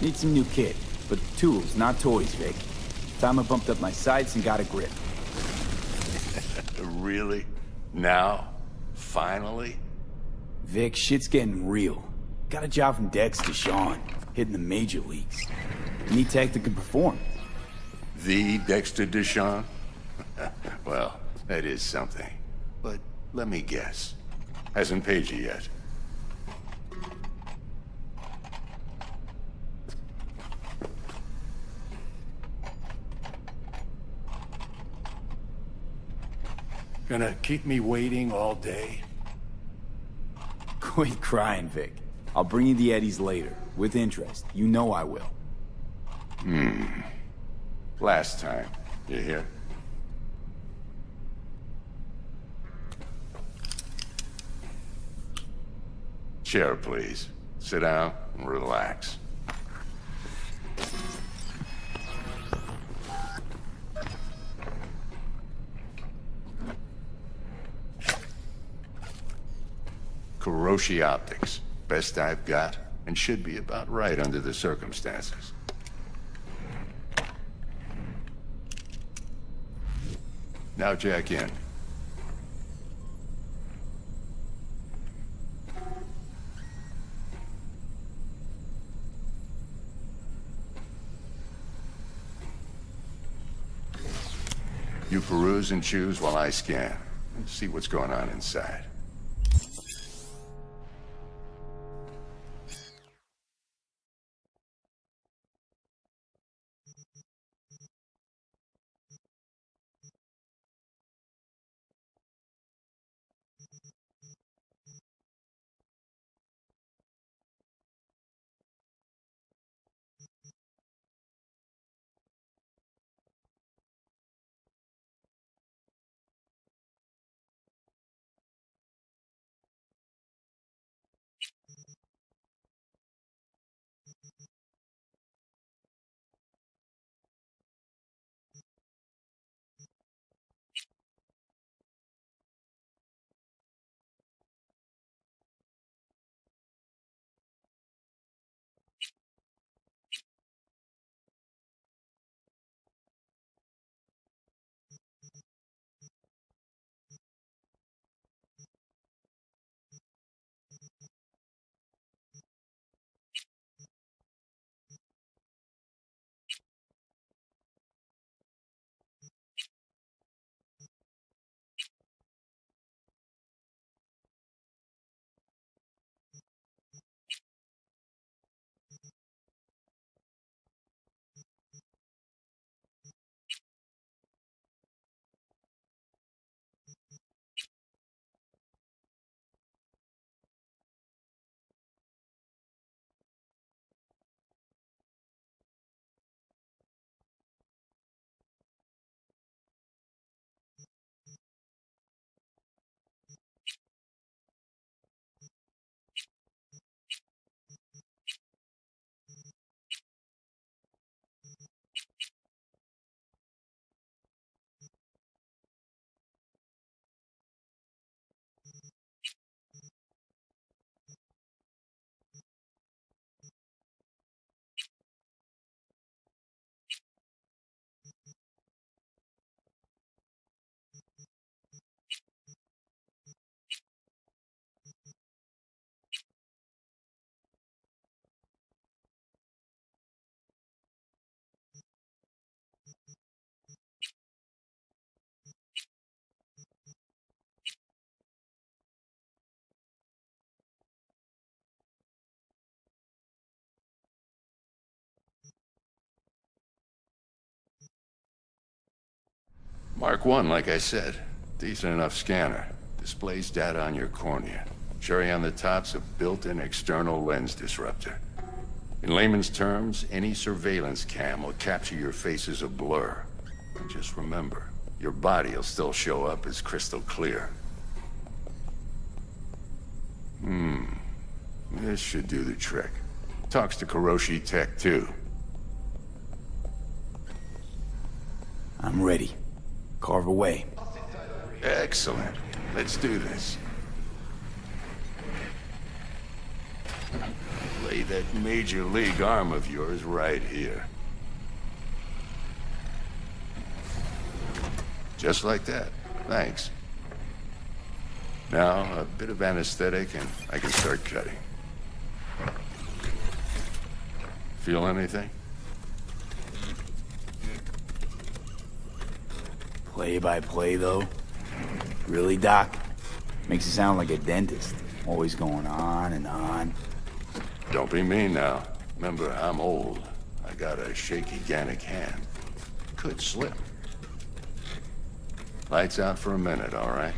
Need some new kit, but tools, not toys, Vic. Time I bumped up my sights and got a grip. Really? Now? Finally? Vic, shit's getting real. Got a job from Dex to Sean, hitting the major leagues. Need tech that can perform. The Dexter Deshawn? Well, that is something. But let me guess. Hasn't paid you yet. Gonna keep me waiting all day? Quit crying, Vic. I'll bring you the Eddies later, with interest. You know I will. Last time. You hear? Chair, please. Sit down and relax. Kuroshi Optics. Best I've got, and should be about right under the circumstances. Now jack in. You peruse and choose while I scan. Let's see what's going on inside. Mark 1, like I said. Decent enough scanner. Displays data on your cornea. Cherry on the top's a built-in external lens disruptor. In layman's terms, any surveillance cam will capture your face as a blur. And just remember, your body will still show up as crystal clear. This should do the trick. Talks to Kuroshi Tech, too. I'm ready. Carve away. Excellent. Let's do this. Lay that major league arm of yours right here. Just like that. Thanks. Now, a bit of anesthetic and I can start cutting. Feel anything? Play by play, though? Really, Doc? Makes it sound like a dentist. Always going on and on. Don't be mean now. Remember, I'm old. I got a shaky Gannic hand. Could slip. Lights out for a minute, all right?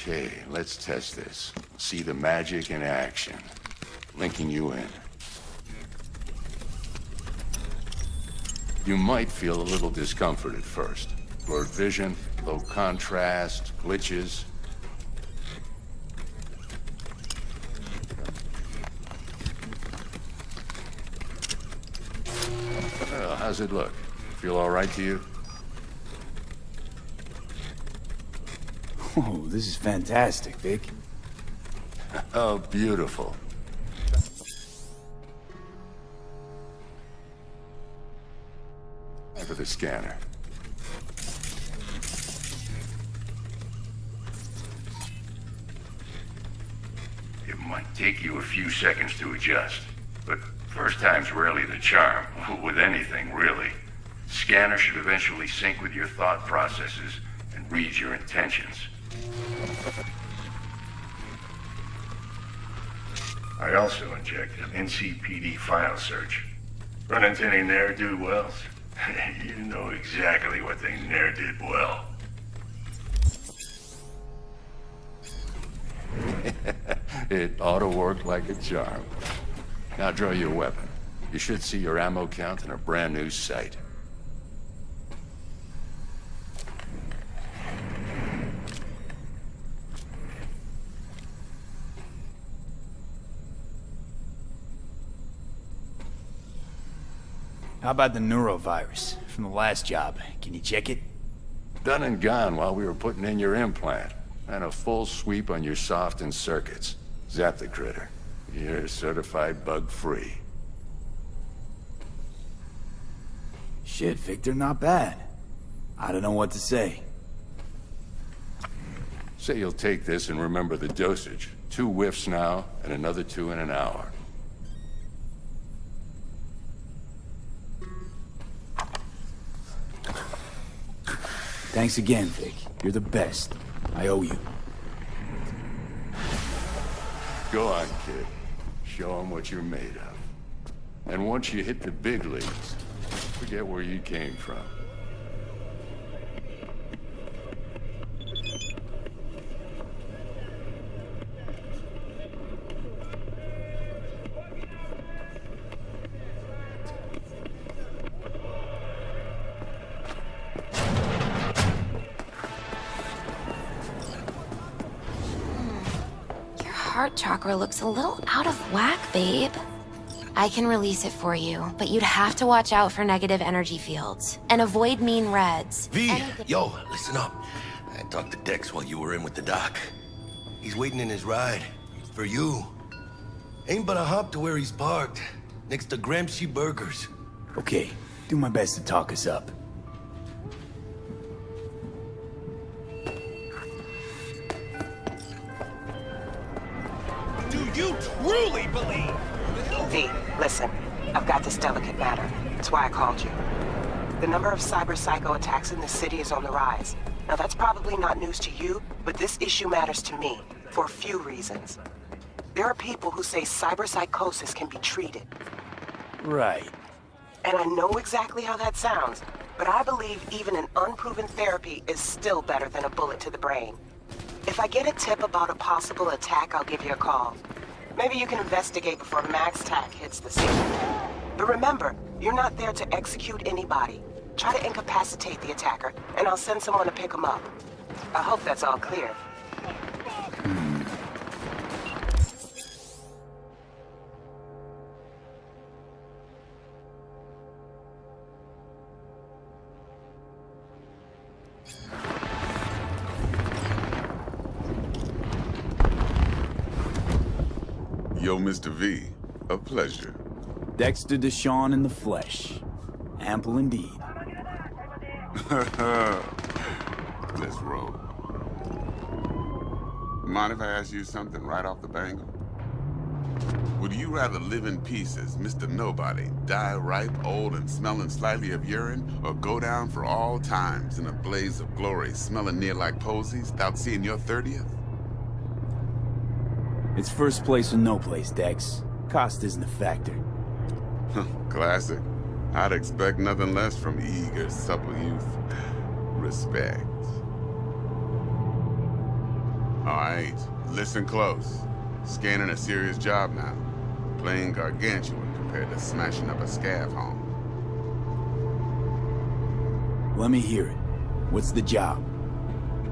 Okay, let's test this. See the magic in action. Linking you in. You might feel a little discomfort at first. Blurred vision, low contrast, glitches. Well, how's it look? Feel all right to you? Oh, this is fantastic, Vic. Oh, beautiful. For the scanner. It might take you a few seconds to adjust, but first time's rarely the charm, with anything, really. Scanner should eventually sync with your thought processes and read your intentions. I also injected an NCPD file search. Run into any ne'er-do-wells? You know exactly what they ne'er did well. It ought to work like a charm. Now draw your weapon. You should see your ammo count in a brand new sight. How about the neurovirus from the last job? Can you check it? Done and gone while we were putting in your implant. And a full sweep on your soft and circuits. Zap the critter. You're certified bug-free. Shit, Victor, not bad. I don't know what to say. Say you'll take this and remember the dosage. 2 whiffs now, and another 2 in an hour. Thanks again, Vic. You're the best. I owe you. Go on, kid. Show them what you're made of. And once you hit the big leagues, forget where you came from. Heart chakra looks a little out of whack, babe. I can release it for you, but you'd have to watch out for negative energy fields and avoid mean reds. V, yo, listen up. I talked to Dex while you were in with the doc. He's waiting in his ride. For you. Ain't but a hop to where he's parked. Next to Gramsci Burgers. Okay, do my best to talk us up. You truly believe? V, listen. I've got this delicate matter. That's why I called you. The number of cyber-psycho attacks in the city is on the rise. Now that's probably not news to you, but this issue matters to me for a few reasons. There are people who say cyberpsychosis can be treated. Right. And I know exactly how that sounds, but I believe even an unproven therapy is still better than a bullet to the brain. If I get a tip about a possible attack, I'll give you a call. Maybe you can investigate before Max Tack hits the scene. But remember, you're not there to execute anybody. Try to incapacitate the attacker, and I'll send someone to pick him up. I hope that's all clear. Yo, Mr. V, a pleasure. Dexter Deshawn in the flesh. Ample indeed. Let's roll. Mind if I ask you something right off the bangle? Would you rather live in peace as Mr. Nobody, die ripe, old, and smelling slightly of urine, or go down for all times in a blaze of glory, smelling near like posies, without seeing your 30th? It's first place or no place, Dex. Cost isn't a factor. Classic. I'd expect nothing less from eager, supple youth. Respect. All right, listen close. Scanning a serious job now. Playing gargantuan compared to smashing up a scav home. Let me hear it. What's the job?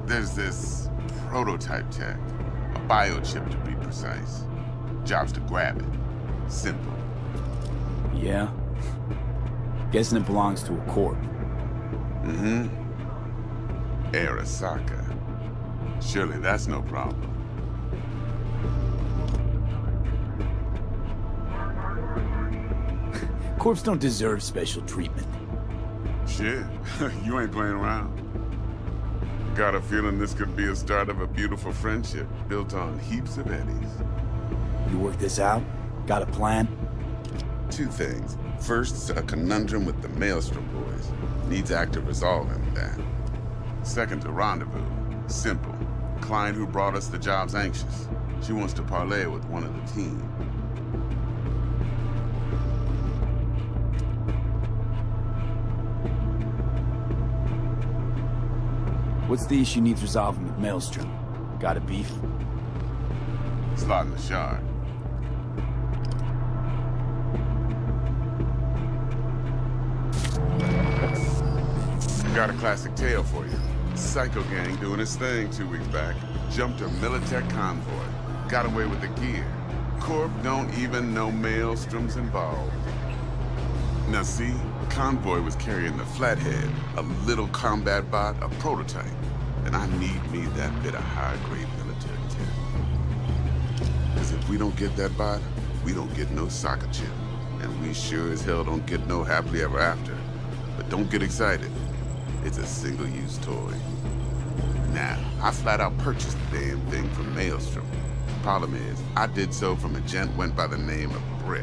There's this prototype tech. A biochip to be precise. Job's to grab it. Simple. Yeah? Guessing it belongs to a corp. Mm-hmm. Arasaka. Surely that's no problem. Corps don't deserve special treatment. Shit, you ain't playing around. Got a feeling this could be a start of a beautiful friendship built on heaps of eddies. You work this out? Got a plan? Two things. First, a conundrum with the Maelstrom boys. Needs active resolving with that. Second, a rendezvous. Simple. Client who brought us the job's anxious. She wants to parlay with one of the team. What's the issue needs resolving with Maelstrom? Got a beef? Slot in the shard. Got a classic tale for you. Psycho gang doing his thing 2 weeks back. Jumped a Militech convoy. Got away with the gear. Corp don't even know Maelstrom's involved. Now see, convoy was carrying the Flathead, a little combat bot, a prototype. And I need me that bit of high-grade military tech. Because if we don't get that bot, we don't get no soccer chip. And we sure as hell don't get no happily ever after. But don't get excited. It's a single-use toy. Now, I flat out purchased the damn thing from Maelstrom. Problem is, I did so from a gent went by the name of Brick.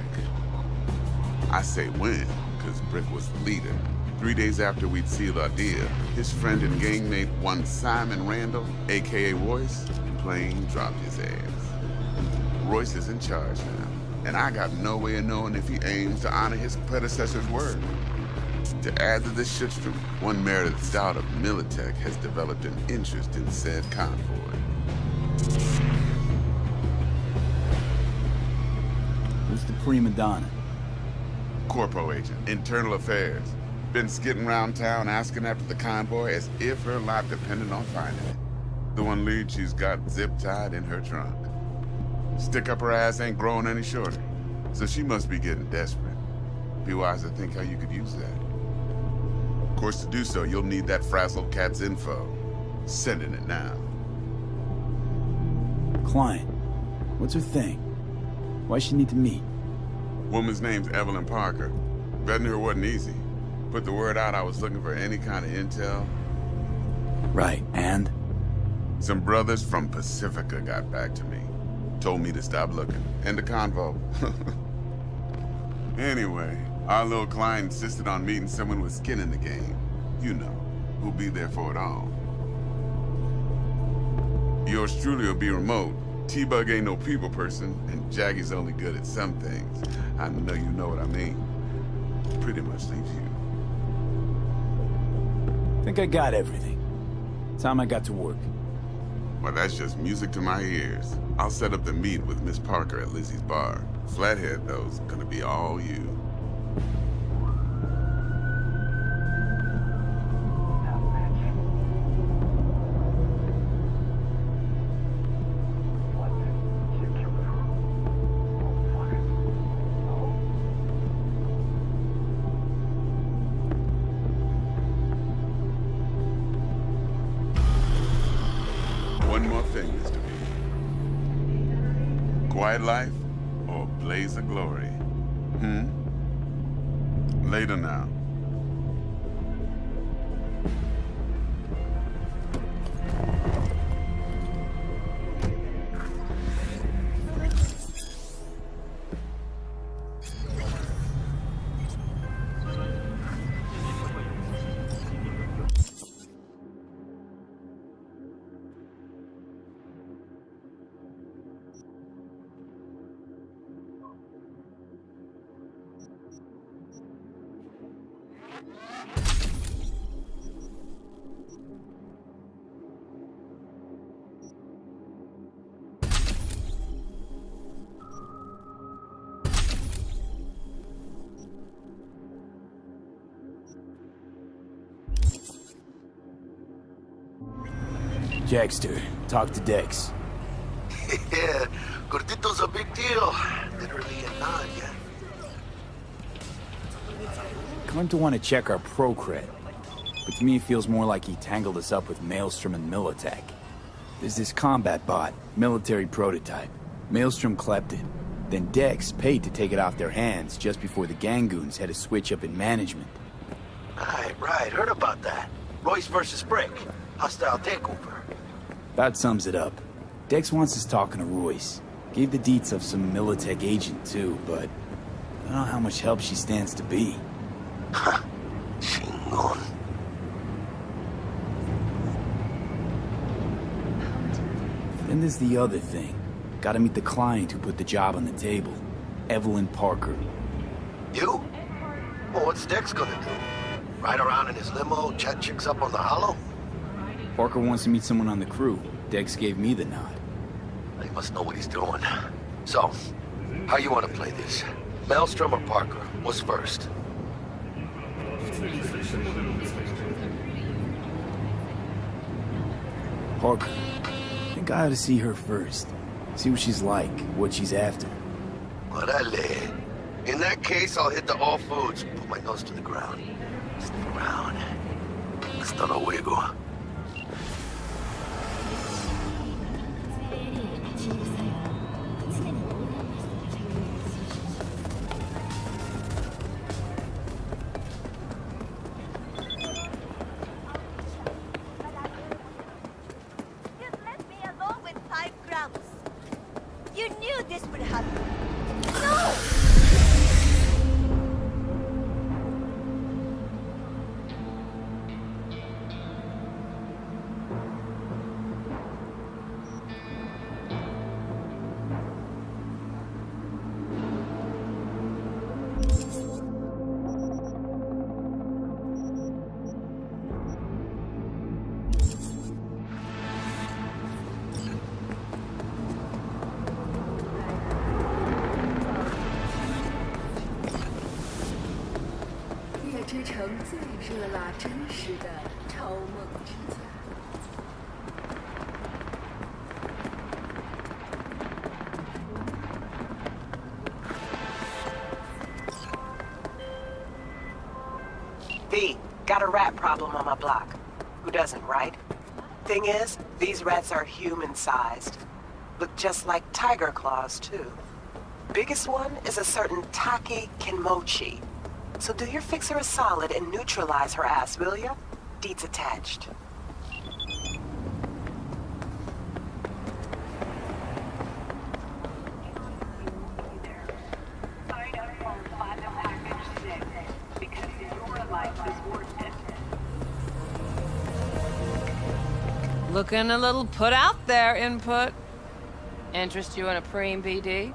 I say when, because Brick was the leader. 3 days after we'd sealed our deal, his friend and gangmate, one Simon Randall, a.k.a. Royce, plain dropped his ass. Royce is in charge now, and I got no way of knowing if he aims to honor his predecessor's word. To add to this shitstorm, one Meredith Stout of Militech has developed an interest in said convoy. Who's the prima donna? Corpo agent, internal affairs. Been skidding around town asking after the convoy as if her life depended on finding it. The one lead she's got zip-tied in her trunk. Stick up her ass ain't growing any shorter, so she must be getting desperate. Be wise to think how you could use that. Of course, to do so, you'll need that frazzled cat's info. Sending it now. Client. What's her thing? Why she need to meet? Woman's name's Evelyn Parker. Betting her wasn't easy. Put the word out I was looking for any kind of intel. Right, and? Some brothers from Pacifica got back to me. Told me to stop looking. End the convo. Anyway, our little client insisted on meeting someone with skin in the game. You know, who'll be there for it all. Yours truly will be remote. T-Bug ain't no people person, and Jaggy's only good at some things. I know you know what I mean. Pretty much leaves you. Think I got everything. Time I got to work. Well, that's just music to my ears. I'll set up the meet with Miss Parker at Lizzie's bar. Flathead, though's gonna be all you. One more thing, Mr. V. Quiet life or a blaze of glory? Later now. Jackster, talk to Dex. Yeah, Gordito's a big deal. Literally a nod, yeah. Claimed to want to check our pro cred, but to me it feels more like he tangled us up with Maelstrom and Militech. There's this combat bot, military prototype. Maelstrom clept it. Then Dex paid to take it off their hands just before the Gangoons had a switch up in management. Right. Heard about that. Royce versus Brick. Hostile takeover. That sums it up. Dex wants us talking to Royce. Gave the deets of some Militech agent too, but I don't know how much help she stands to be. Ha! Chingon. Then there's the other thing. Gotta meet the client who put the job on the table. Evelyn Parker. You? Well, what's Dex gonna do? Ride around in his limo, chat chicks up on the hollow? Parker wants to meet someone on the crew. Dex gave me the nod. He must know what he's doing. So, how you want to play this? Maelstrom or Parker? What's first? Parker. I think I ought to see her first. See what she's like, what she's after. Orale. In that case, I'll hit the all foods, put my nose to the ground. Sniff around. Hasta luego. V, got a rat problem on my block. Who doesn't, right? Thing is, these rats are human-sized. Look just like tiger claws, too. Biggest one is a certain Taki Kinmochi. So do your fixer a solid and neutralize her ass, will ya? Deets attached. Looking a little put out there, input. Interest you in a preem BD?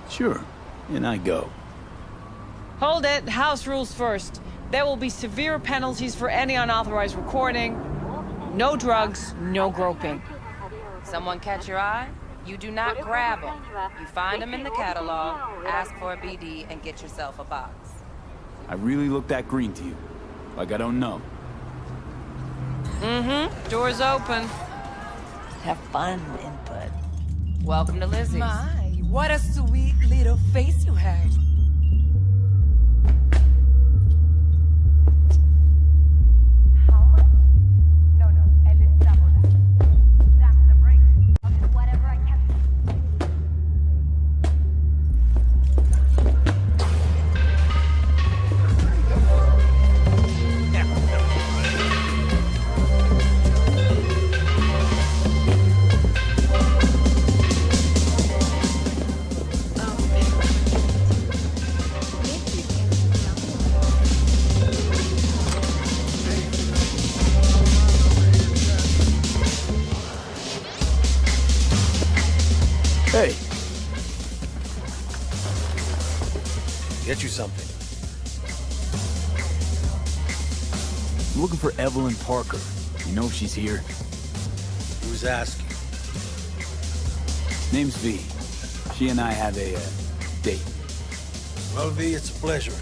Sure, and I go. Hold it, house rules first. There will be severe penalties for any unauthorized recording. No drugs, no groping. Someone catch your eye? You do not grab them. You find them in the catalog, ask for a BD, and get yourself a box. I really look that green to you. Like I don't know. Mm-hmm. Door's open. Have fun, input. Welcome to Lizzie's. My, what a sweet little face you have. No, Ellis Sabola. Damn the break. I'll do whatever I can to Hey, Get you something. I'm looking for Evelyn Parker. You know if she's here? Who's asking? Name's V. She and I have a date. Well, V, it's a pleasure.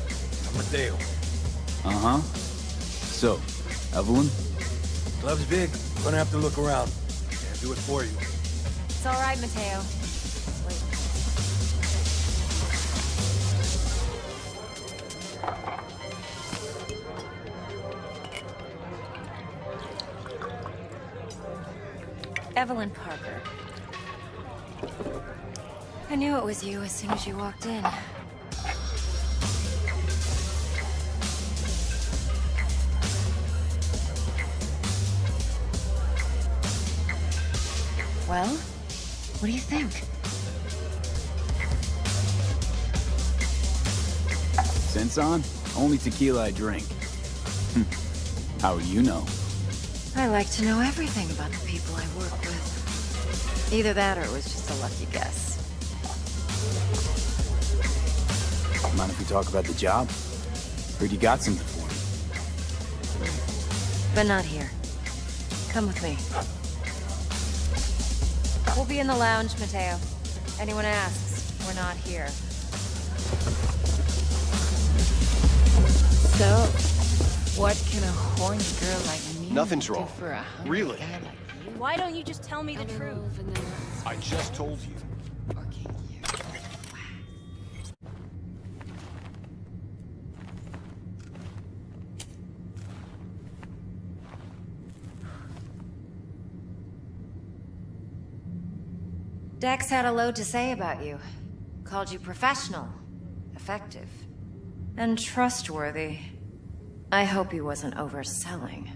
I'm Mateo. Uh-huh. So, Evelyn? Club's big. Gonna have to look around. Can't do it for you. It's all right, Mateo. Wait. Evelyn Parker. I knew it was you as soon as you walked in. Well, what do you think? Sense on? Only tequila I drink. How would you know? I like to know everything about the people I work with. Either that or it was just a lucky guess. Mind if we talk about the job? Heard you got something for me. But not here. Come with me. We'll be in the lounge, Mateo. Anyone asks, we're not here. So, what can a horny girl like me Nothing's do wrong. for a hungry Really? guy like you? Why don't you just tell me the truth? I just told you. Or can you? Dex had a load to say about you. Called you professional, effective, and trustworthy. I hope he wasn't overselling.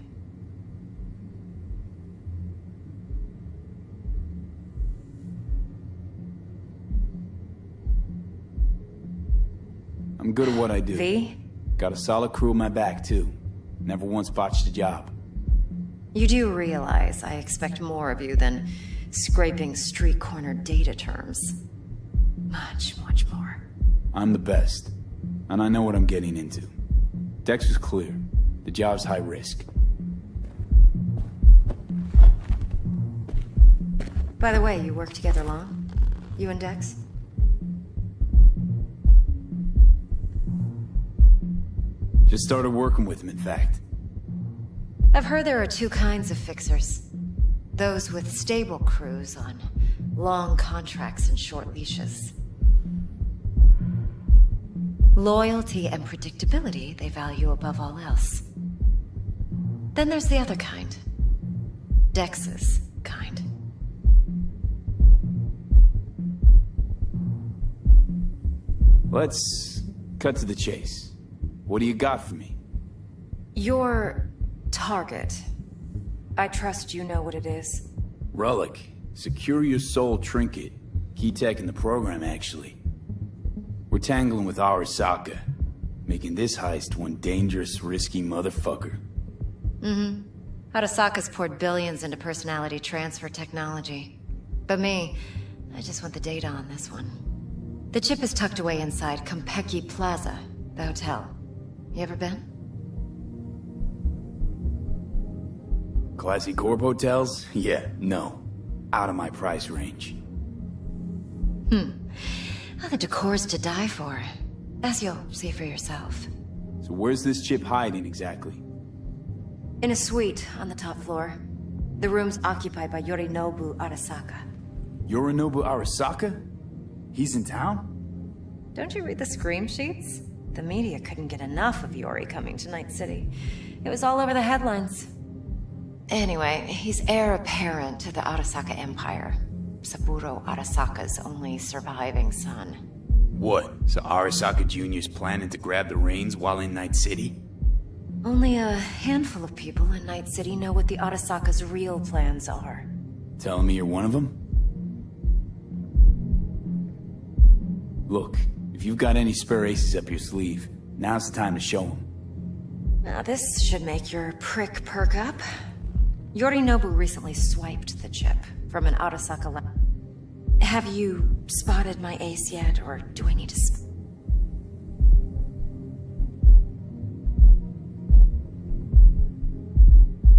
I'm good at what I do. V? Got a solid crew in my back, too. Never once botched a job. You do realize I expect more of you than scraping street corner data terms. Much, much more. I'm the best. And I know what I'm getting into. Dex was clear. The job's high risk. By the way, you work together long? You and Dex? Just started working with him, in fact. I've heard there are two kinds of fixers. Those with stable crews on long contracts and short leashes. Loyalty and predictability they value above all else. Then there's the other kind. Dex's kind. Let's cut to the chase. What do you got for me? Your target. I trust you know what it is. Relic. Secure your soul trinket. Key tech in the program, actually. We're tangling with Arasaka, making this heist one dangerous, risky motherfucker. Mm-hmm. Arasaka's poured billions into personality transfer technology. But me, I just want the data on this one. The chip is tucked away inside Kompeki Plaza, the hotel. You ever been? Classy corp hotels? Yeah, no. Out of my price range. Oh, the decor's to die for. As you'll see for yourself. So where's this chip hiding exactly? In a suite on the top floor. The room's occupied by Yorinobu Arasaka. Yorinobu Arasaka? He's in town? Don't you read the scream sheets? The media couldn't get enough of Yori coming to Night City. It was all over the headlines. Anyway, he's heir apparent to the Arasaka Empire. Saburo Arasaka's only surviving son. What? So Arasaka Jr.'s planning to grab the reins while in Night City? Only a handful of people in Night City know what the Arasaka's real plans are. Telling me you're one of them? Look, if you've got any spare aces up your sleeve, now's the time to show them. Now this should make your prick perk up. Yorinobu recently swiped the chip from an Arasaka lab. Have you spotted my ace yet, or do I need to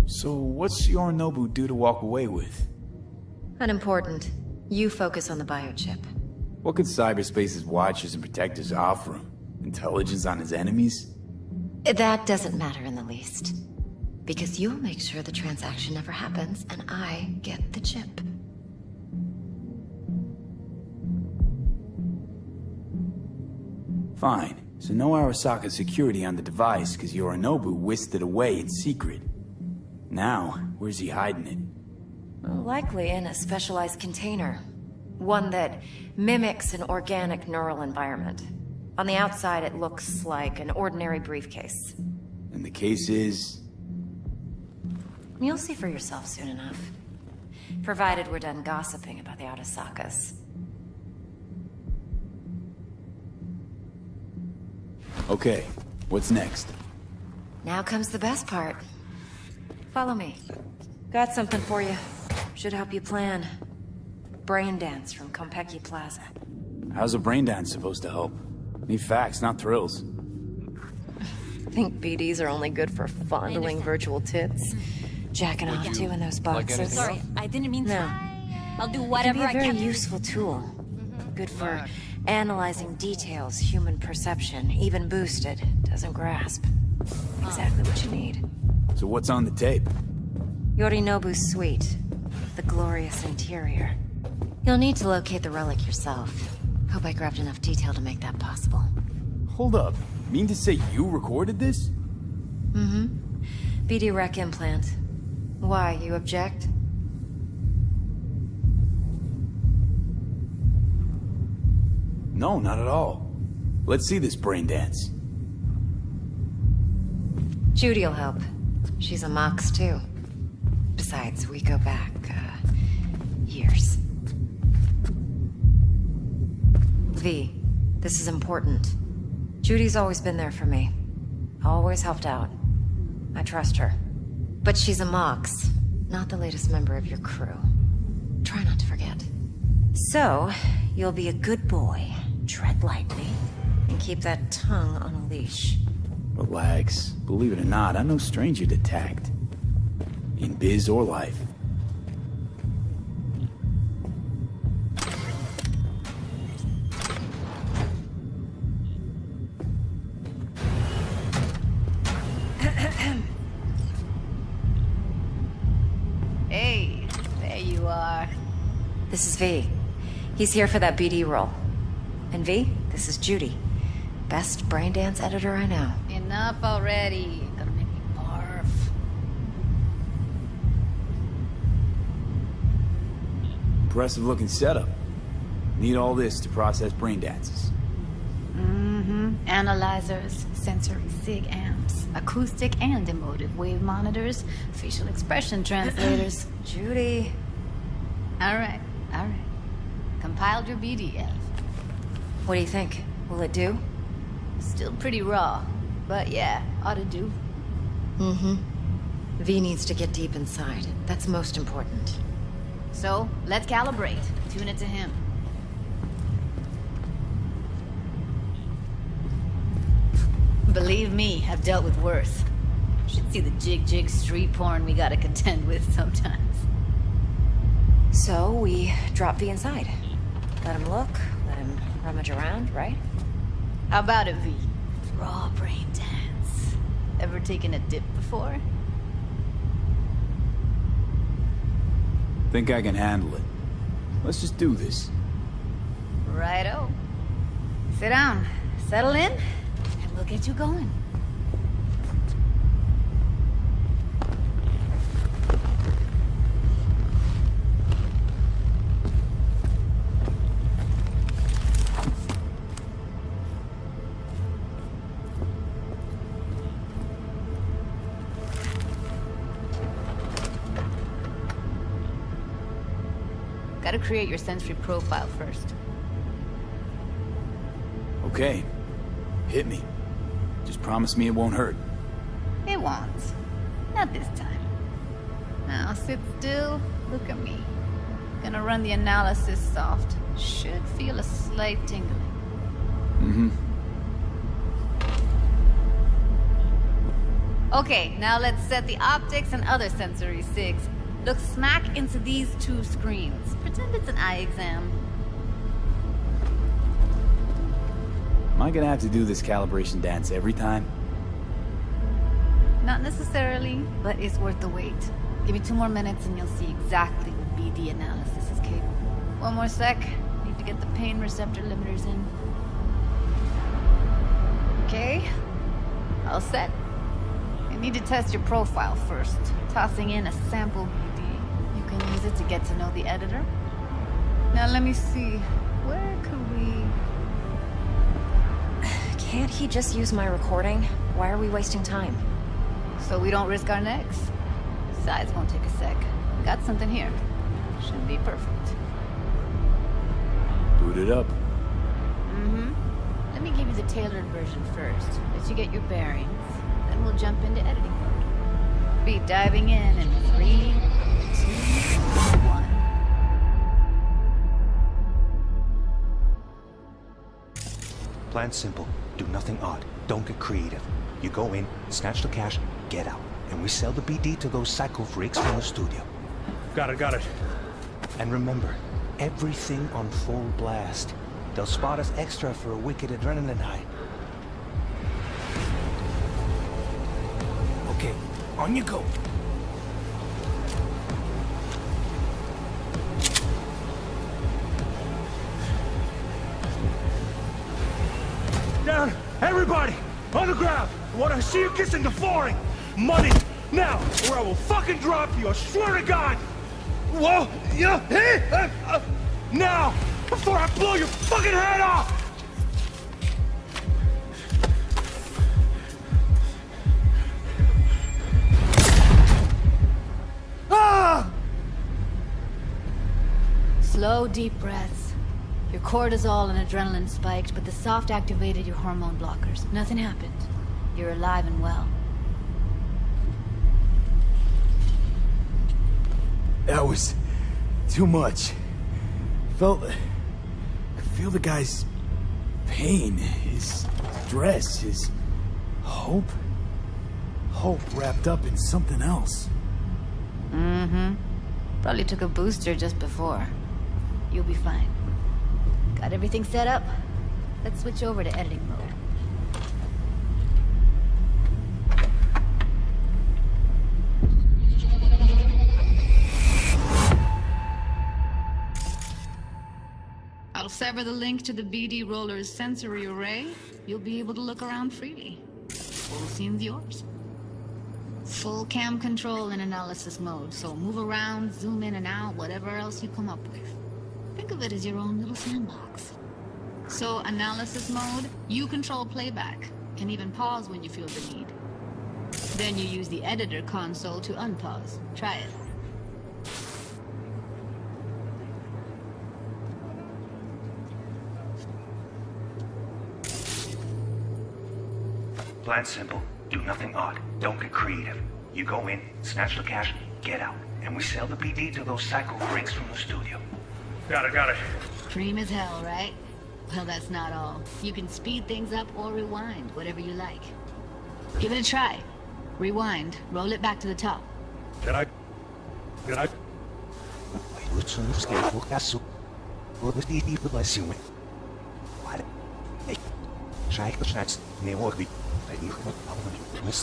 So what's Yorinobu due to walk away with? Unimportant. You focus on the biochip. What could cyberspace's watchers and protectors offer him? Intelligence on his enemies? That doesn't matter in the least. Because you'll make sure the transaction never happens, and I get the chip. Fine. So no Arasaka security on the device, because Yorinobu whisked it away in secret. Now, where's he hiding it? Likely in a specialized container. One that mimics an organic neural environment. On the outside, it looks like an ordinary briefcase. And the case is... You'll see for yourself soon enough. Provided we're done gossiping about the Arasakas. Okay, what's next? Now comes the best part. Follow me. Got something for you. Should help you plan. Brain dance from Konpeki Plaza. How's a brain dance supposed to help? Need facts, not thrills. Think BDs are only good for fondling virtual tits? Jacking off to in those boxes? Sorry, I didn't mean to. No. I'll do It whatever can be I a very can. useful tool. Good for analyzing details human perception, even boosted, doesn't grasp. Exactly what you need. So what's on the tape? Yorinobu's suite. The glorious interior. You'll need to locate the relic yourself. Hope I grabbed enough detail to make that possible. Hold up. Mean to say you recorded this? Mm-hmm. BD rec implant. Why, you object? No, not at all. Let's see this brain dance. Judy'll help. She's a Mox, too. Besides, we go back, years. V, this is important. Judy's always been there for me. Always helped out. I trust her. But she's a Mox, not the latest member of your crew. Try not to forget. So, you'll be a good boy, tread lightly, and keep that tongue on a leash. Relax. Believe it or not, I'm no stranger to tact. In biz or life. Hey, there you are. This is V. He's here for that BD role. And V, this is Judy. Best brain dance editor I know. Enough already. Gonna make me barf. Impressive looking setup. Need all this to process brain dances. Mm-hmm. Analyzers, sensory sig amps, acoustic and emotive wave monitors, facial expression translators. Judy. All right. Compiled your BDF. What do you think? Will it do? Still pretty raw, but yeah, ought to do. Mm-hmm. V needs to get deep inside. That's most important. So, let's calibrate. Tune it to him. Believe me, I've dealt with worse. Should see the jig street porn we gotta contend with sometimes. So, we drop V inside. Let him look, let him rummage around, right? How about it, V? Raw brain dance. Ever taken a dip before? Think I can handle it. Let's just do this. Righto. Sit down, settle in, and we'll get you going. Gotta create your sensory profile first. Okay. Hit me. Just promise me it won't hurt. It won't. Not this time. Now sit still, look at me. Gonna run the analysis soft. Should feel a slight tingling. Mm-hmm. Okay, now let's set the optics and other sensory sigs. Look smack into these two screens. Pretend it's an eye exam. Am I gonna have to do this calibration dance every time? Not necessarily, but it's worth the wait. Give me 2 more minutes and you'll see exactly what BD analysis is capable. 1 more sec. Need to get the pain receptor limiters in. Okay. All set. I need to test your profile first. Tossing in a sample BD. You can use it to get to know the editor. Now let me see. Where could we... Can't he just use my recording? Why are we wasting time? So we don't risk our necks. Besides, won't take a sec. Got something here. Should be perfect. Boot it up. Mm-hmm. Let me give you the tailored version first. Let you get your bearings. Then we'll jump into editing mode. Be diving in 3, 2, 1. Plan simple. Do nothing odd. Don't get creative. You go in, snatch the cash, get out. And we sell the BD to those psycho freaks from the studio. Got it. And remember, everything on full blast. They'll spot us extra for a wicked adrenaline high. Okay, on you go. Down! Everybody! On the ground! I want to see you kissing the flooring! Money! Now! Or I will fucking drop you! I swear to God! Whoa! Yeah! Hey! Now! Before I blow your fucking head off! Ah! Slow, deep breaths. Your cortisol and adrenaline spiked, but the soft activated your hormone blockers. Nothing happened. You're alive and well. That was too much. I feel the guy's pain, his stress, his hope. Hope wrapped up in something else. Mm-hmm. Probably took a booster just before. You'll be fine. Got everything set up? Let's switch over to editing mode. I'll sever the link to the BD Roller's sensory array. You'll be able to look around freely. Full scene's yours. Full cam control in analysis mode, so move around, zoom in and out, whatever else you come up with. Think of it as your own little sandbox. So, analysis mode, you control playback. Can even pause when you feel the need. Then you use the editor console to unpause. Try it. Plan simple. Do nothing odd. Don't get creative. You go in, snatch the cash, get out. And we sell the BD to those psycho freaks from the studio. Got it. Cream as hell, right? Well, that's not all. You can speed things up or rewind, whatever you like. Give it a try. Rewind. Roll it back to the top. Did I?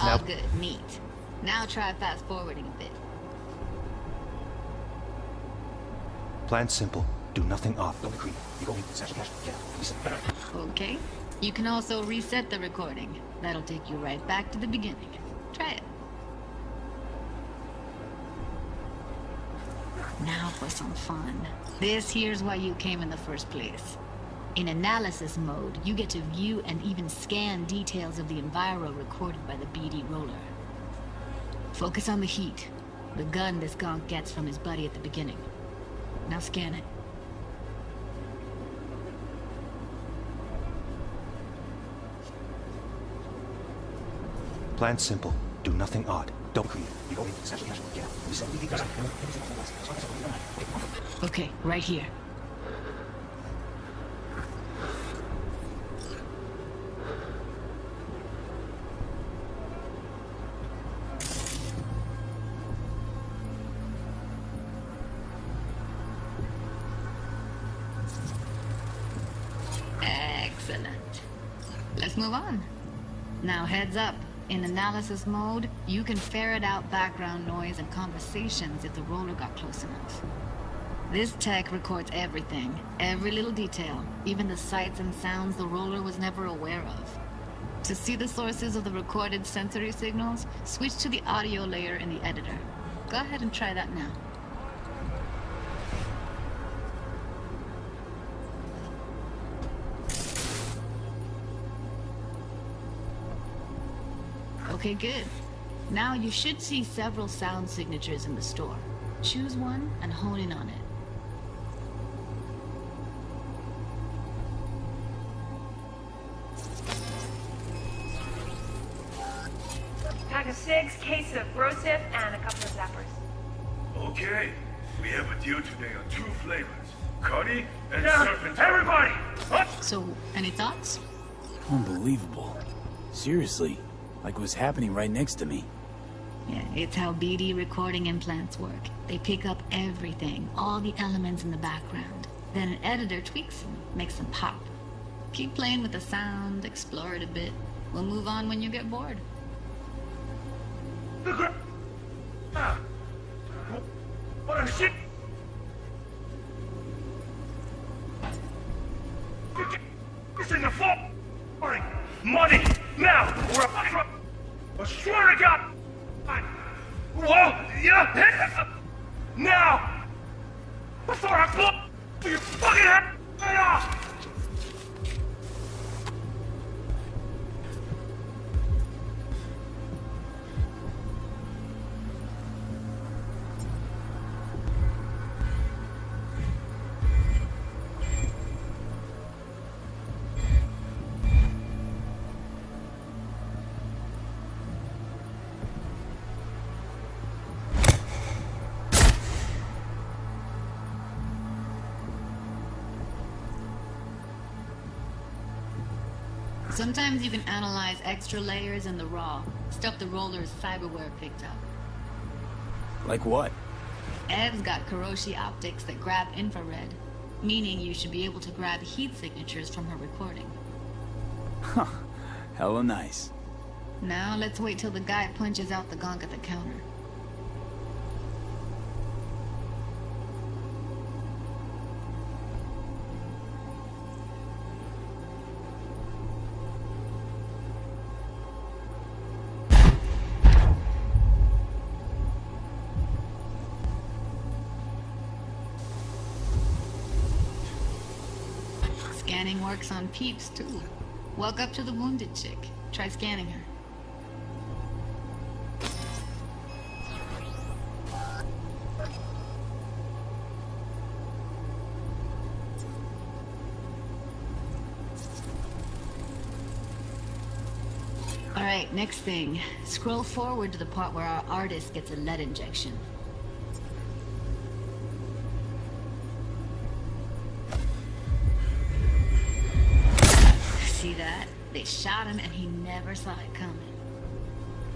All good. Neat. Now try fast forwarding a bit. Plan simple. Do nothing odd. Don't agree. You go in, snatch the cash, get out. Okay. You can also reset the recording. That'll take you right back to the beginning. Try it. Now for some fun. This here's why you came in the first place. In analysis mode, you get to view and even scan details of the enviro recorded by the BD roller. Focus on the heat, the gun this gonk gets from his buddy at the beginning. Now scan it. Plan simple. Do nothing odd. Don't create. You go in, snatch the cash, get out. We sell the BD, Okay, right here. Excellent. Let's move on. Now heads up. In analysis mode, you can ferret out background noise and conversations if the roller got close enough. This tech records everything, every little detail, even the sights and sounds the roller was never aware of. To see the sources of the recorded sensory signals, switch to the audio layer in the editor. Go ahead and try that now. Okay, good. Now you should see several sound signatures in the store. Choose one and hone in on it. Pack of 6, case of Brosif, and a couple of zappers. Okay, we have a deal today on 2 flavors. Cuddy and Serpent. Everybody! Up! So, any thoughts? Unbelievable. Seriously, like it was happening right next to me. Yeah, it's how BD recording implants work. They pick up everything, all the elements in the background. Then an editor tweaks them, makes them pop. Keep playing with the sound, explore it a bit. We'll move on when you get bored. What a shit! It's in the floor! Money! Now! I swear to God! Whoa! Yeah! Now! Before I blow your fucking head off! Sometimes you can analyze extra layers in the raw, stuff the roller's cyberware picked up. Like what? Ev's got Kiroshi optics that grab infrared, meaning you should be able to grab heat signatures from her recording. Huh. Hella nice. Now let's wait till the guy punches out the gong at the counter. Scanning works on peeps, too. Walk up to the wounded chick. Try scanning her. Alright, next thing. Scroll forward to the part where our artist gets a lead injection. See that? They shot him and he never saw it coming.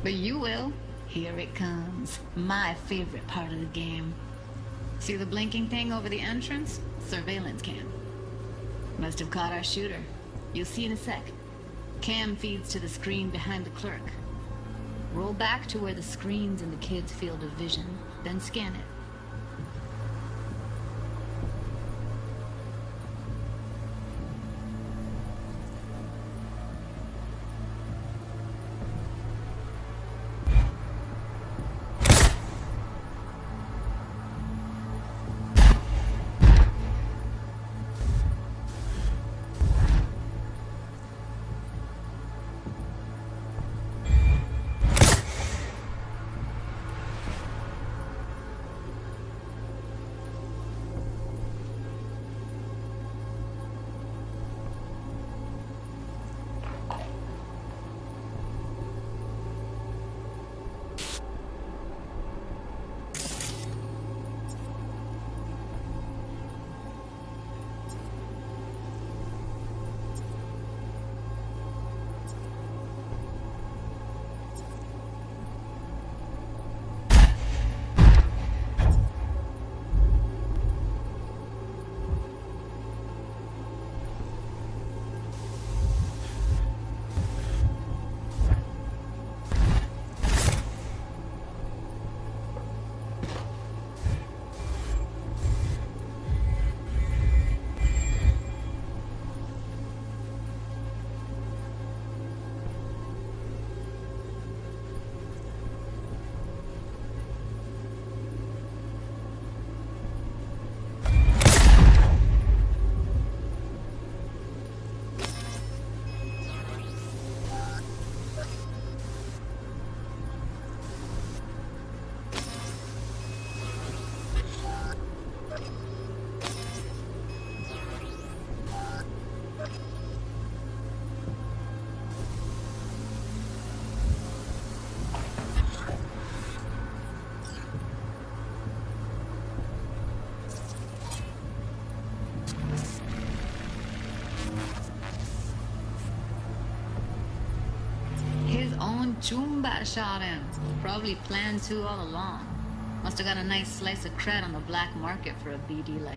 But you will. Here it comes. My favorite part of the game. See the blinking thing over the entrance? Surveillance cam. Must have caught our shooter. You'll see in a sec. Cam feeds to the screen behind the clerk. Roll back to where the screen's in the kid's field of vision, then scan it. Chumba shot him. Probably planned to all along. Must have got a nice slice of cred on the black market for a BD like